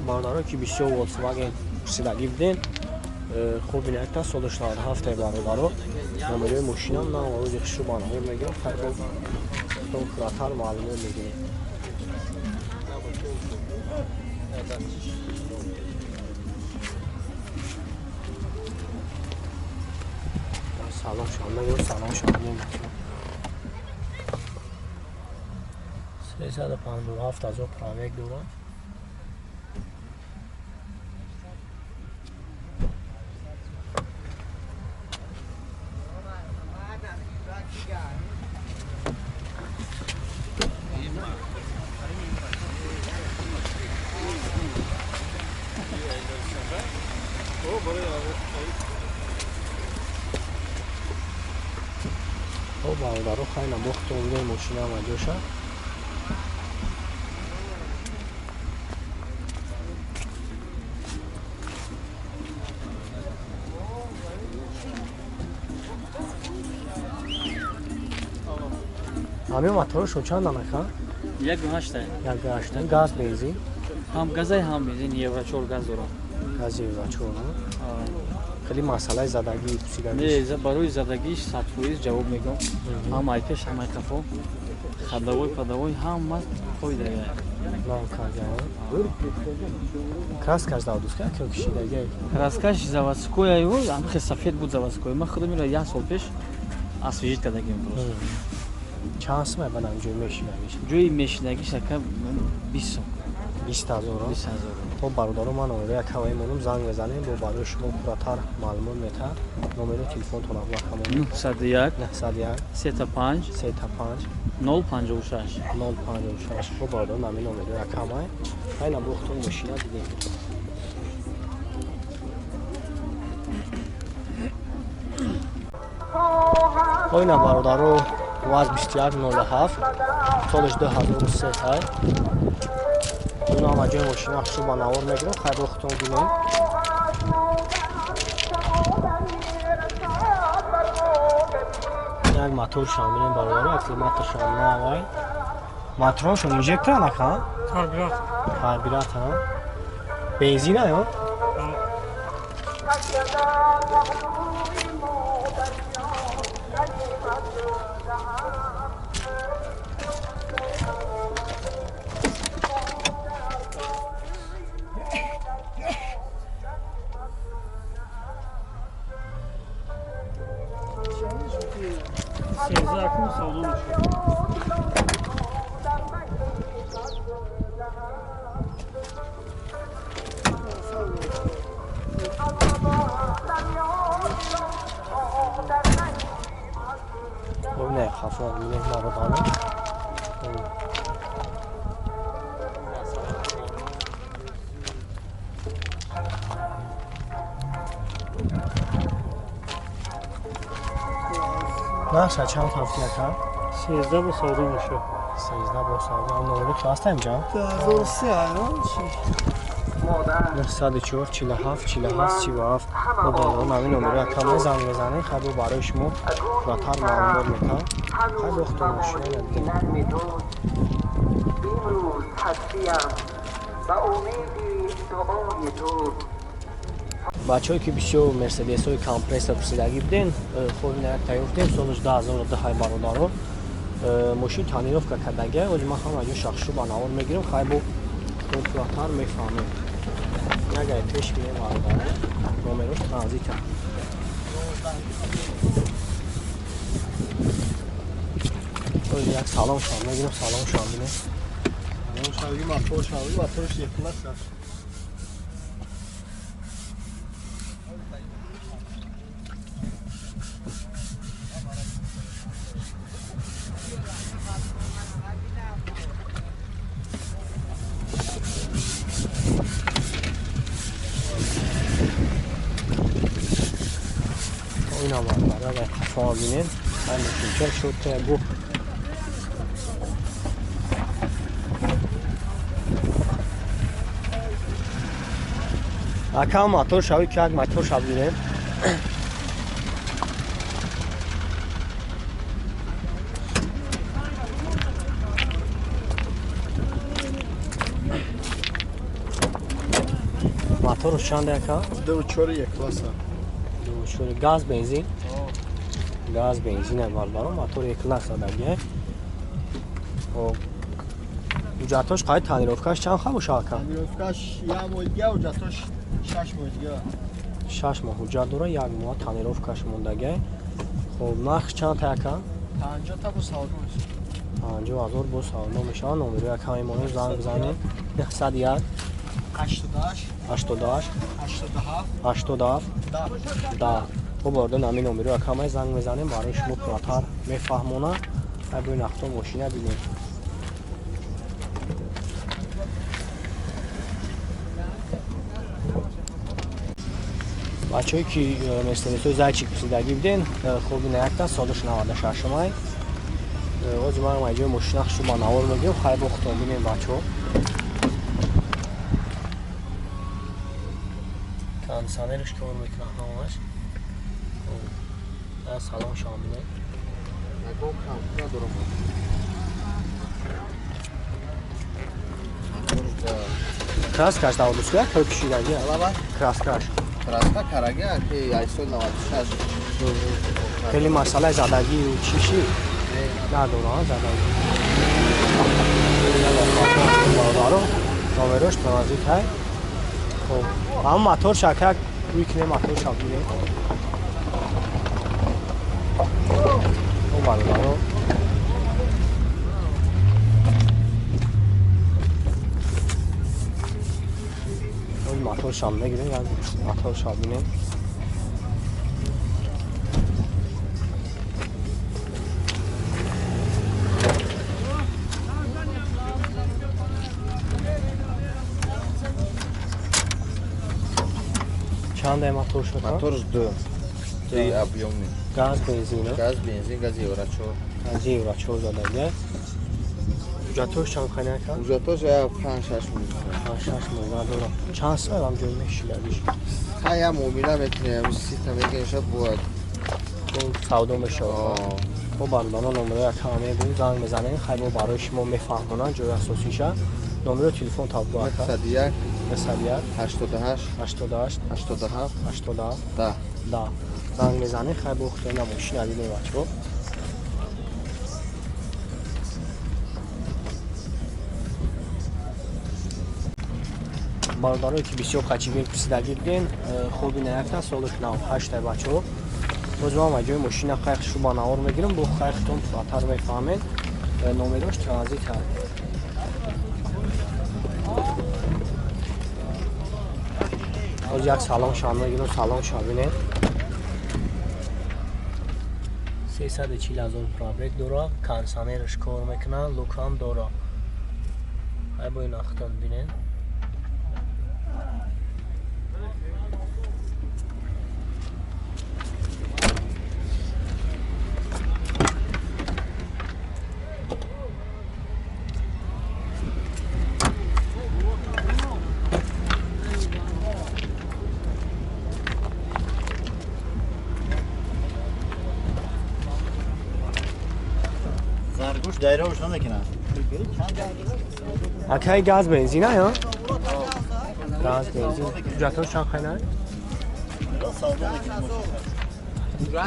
бародаро ки бисёр Volkswagen пурсидагӣ будем. хуб бинакта соли 97 бародаро номерои мошинам на орози хушрубанаҳо мегирам хайбо то фуратар маълумот мегирем. салом шама ё салом шама мегирам 357 000 пробег дорам. бародаро хайна бохтонде мошина маҷоша ҳамин моторошон чанданака 1.8 газ бензин ҳам газай ҳам бензин евро 4 газ дорам. гази евро 4 خیلی مسئله زدگی نه برای زدگیش 100% جواب میگم. هم ایپش هم ایکافو خداوی پداوی هم خود دیگه نام کردن краскаш давдуска ки кишидага краскаш заводской его ам хе сафед буд заводской ма худам ира 1 сол пеш освежит кардагим просто чанд сум банам ҷой мешинагиш ҷои мешинагиш ака 20 20000 то бародаро ман оя кавай монум занг мезанем бо барои шумо пурратар маълумот мета номери телефонтон авлакамон 901 901 35 35 056 056 бо бародаро нами номери акамай айна бохтон мошина дидем ойна бародаро ваз 2107 солиш 2003 ай اونا مجای ماشین اخشو با نوار میگیرم خیلی وقتون بینیم یک موتور شاملین برادر اکلیماتر شامل نوای موتورشون اینجکتر نکن کاربرات ها بنزین ها Sezakın salonu şu. Bu ne kafa yine maradanı. نقشه چند تفصیل کرد؟ 13 با ساده باشه 13 با ساده هم نوری کلاس اینجا؟ 13 الان چی؟ 904 47 47 37 با بالا نوی نمره اکرامه زنگ بزنه خیلی برای شما فراتر معلومات میتن خیلی اختار ماشینه ندیم بیمروز هستیم و امیدی دعای تو بچه‌ای که بسیار مرسدس های کامپرسور پرسیدگی بودن خود نه تایفتیم سالش 2010 برادرو ماشین تانیروفکا کردگه ولی ما هم اجازه شخصی با نوار میگیریم خیلی با کنتراتر میفهمیم نگه پیش میره برادر نمروش ترانزیت ولی یک سلام شام میگیریم سلام شام بینه سلام شاوی موتور شاوی موتورش یکلاس اینا برای فامیلین همین که شد تگو اکا موتور شوی که موتور شوی موتورش چنده که؟ 2.4 کلاس. گاز بنزین؟ گاز بنزین اول برای موتور یک کلاس دیگه. خب جاتوش قاید تانیروفکاش چند خواه بشه که؟ تانیروفکاش یک ماه و جاتوش 6 ماه. 6 ماه حجت داره، یک ماه تانیروفکاش موندگه. خب نرخ چند تا که؟ 50 تا با سالون میشه. 50,000 با سالون میشه. نمره یک همینو زنگ بزنید. 101 88 88 87 10. خب باردن همین نمره یک همه زنگ بزنیم برای شما پراتر میفهمونه. باید نقطه ماشینه بینیم. بچه‌ای که مثل تو زایچیک پسیدگی بدین خوب نیاکتا سالش 96 مای از ما ماجرا مشنخ شو با نور میگیم خیلی وقت ببینیم بچه‌ها کان سانرش کار میکنه همش سلام شامله نگم کام ندارم. کراس کاش داو دوست کرد که کشیدگی Alaba کراس کاش kraska karaga ki ISO 96. خیلی مسئله زدگی و چیشی نداره زدگی دارو نامروش ترانزیت های خب هم موتور شکک روی کنه موتور شابیه خب دارو اون موتور شام نگیریم یا موتور شابینه چند موتور شد؟ Motor 2. Ty объемный. گاز بنزینه Gaz, benzin, gaz Еврачо. از این را چوز دادگه جاتوش چند خانه که؟ Уже тоже я 5-6 минут. 6 میلیون دلار چند سال هم جوی میشیلگیش Я мобила метнем, система генша بود. اون سودا میشه با بندانا نمره کامه بود زنگ بزنین خیلی برای شما میفهمونن جوی اساسیشه نمره تلفن تابلو اکا 101 101 88 88 87 87 10. 10 زنگ بزنین خیلی وقت نموشین علی بچه باردارایی که بسیار قچیبی پسیدگی بدین خوبی نیفتن سالش 98 بچه ها روزم هم جای ماشین قیقش رو با نوار میگیرم با قیقتون فراتر میفهمین نومیداش ترانزیت هست از یک سلام شام میگیرم سلام شابینه 340,000 پرابریک داره کانسانرش کار میکنن لوکام داره های باید نختم بینین Zargush daire hoş namikinam. اکای گاز بنزینه یا؟ گاز بنزین جاتوش چند خیلی؟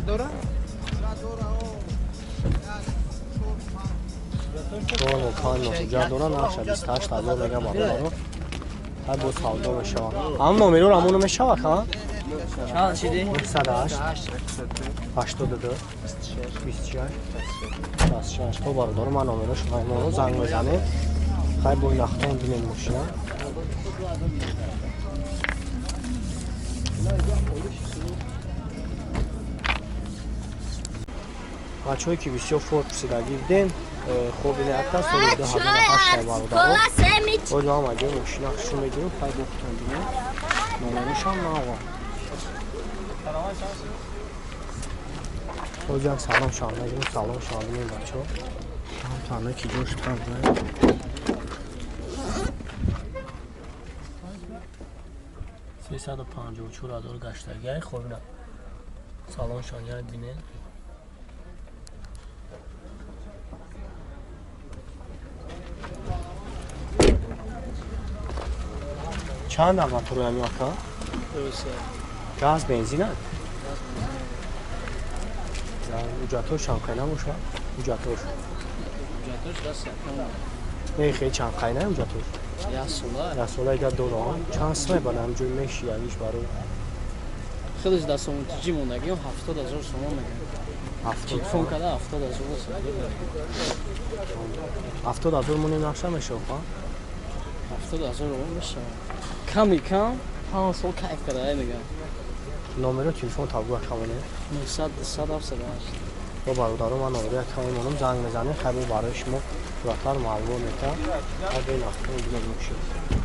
دور مکان مسجد دورا نقشه 28,000 میگه بالا دارو هر بو سالدو میشه هم نومیرو رامونو میشه که؟ چند چیدی؟ 108 82 26 26 تو بارو دارو من نومیروش مایمونو زنگ بزنه خیلی بوی نختان بینین ماشینه بچه هایی که بسیار فورد پسیدگی دیدین خوب اینه اکتا سالی 2008 بارو دارو باید هم اگه ماشینه خشون بگیرم خیلی بختون بینین نومیروش هم نه آقا روزی سلام شام نگیریم سلام شام بینیم بچه ها هم تنه که جوش تنه 354,000 گشتگی خوب نه سلام شان یاد بینین چند آرماتور هم یاکا؟ درسته. گاز بنزین هم؟ اوجاتور چند قینه موشه؟ اوجاتور جاتوش دست نه خیلی چند قینه اوجاتور؟ یا سولار. یا سوله ایده دوران چند سمه بانه همجوری میشی یعنیش برای خیلیش دست مونتیجی موندگی هم 70,000 سوم میگن. تلفن کرده 70,000 70,000 مونی نقشه میشه خواهد 70,000 رو میشه. کمی کم 5 سال کیف کرده میگن. نمره تلفن تابگاه کمونه 900 200 با برادرم من نمره کمیمونم زنگ میزنه خیلی برای شما صورتlar معلوم میکنم و به این اخبار دیگه میشه